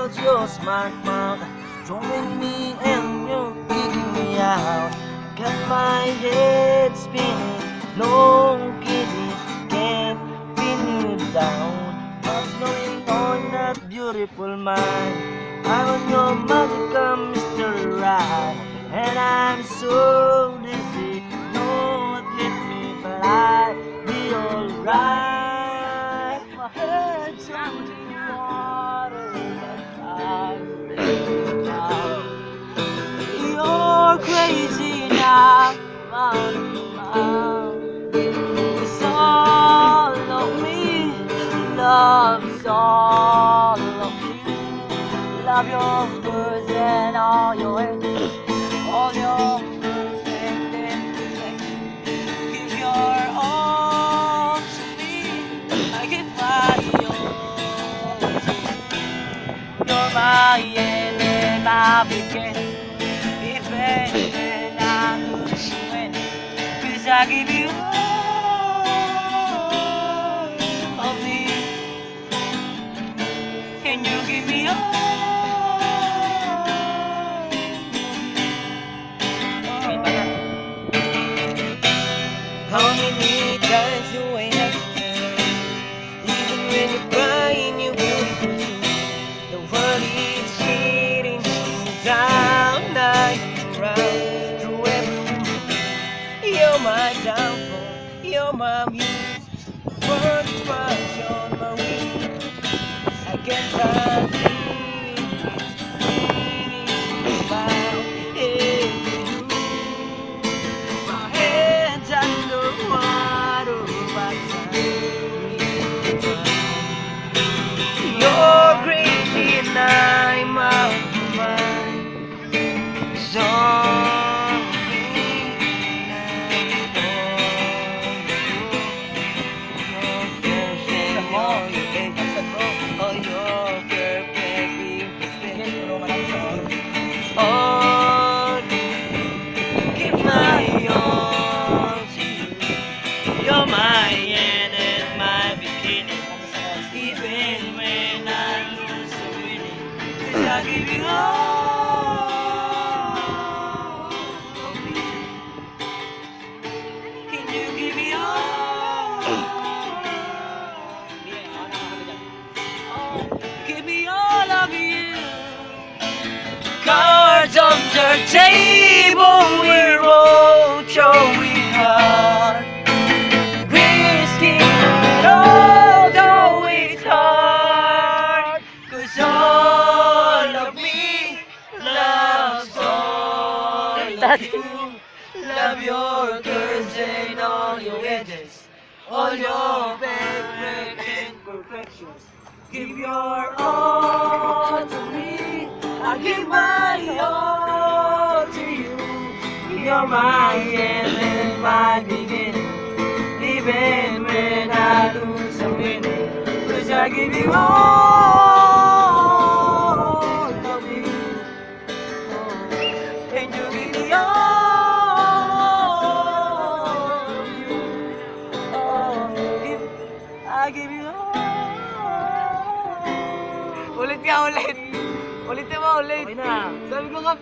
close your smart mouth. Join me and you're kicking me out. Got my head spinning, no kidding, can't pin you down. What's going on that beautiful mind? I'm on your magical Mr. Right, and I'm so dizzy. No one hit me, but I'll be alright. My head's on the water, but I'm down. You're crazy now, it's all of me, love's all of you. Love your words and all your haters, all your words and haters. Give your all to me, I give my all to you. You're my end and my beginning. Even when I lose you win, 'cause I give you all of me, and you give me all. How many times do I have to tell? Even when you're crying, you're beautiful too. The world is cheating you down, night around through every room. You're my downfall, you're my muse. Words crush on my wings. I can't find you're crazy and I'm out of mind. So all give my all to you. You're my end and my beginning. Even when I lose the winning, 'cause I give you all of me. Can you give me all? Give me all of you. Cards on the table, we're all showing hard. Risking it all, though it's hard. 'Cause all of me loves all of you. Love your curves and all your edges, all your perfect imperfections. Give your all to me, I give my all to you. You're my end and my beginning. Even when I lose, I'm winning. 'Cause I give you all of me, and you give me all of you. I give you all. Ulit ka, ulit. Ulitin mo, ulit. Okay na. Sabi ko nga,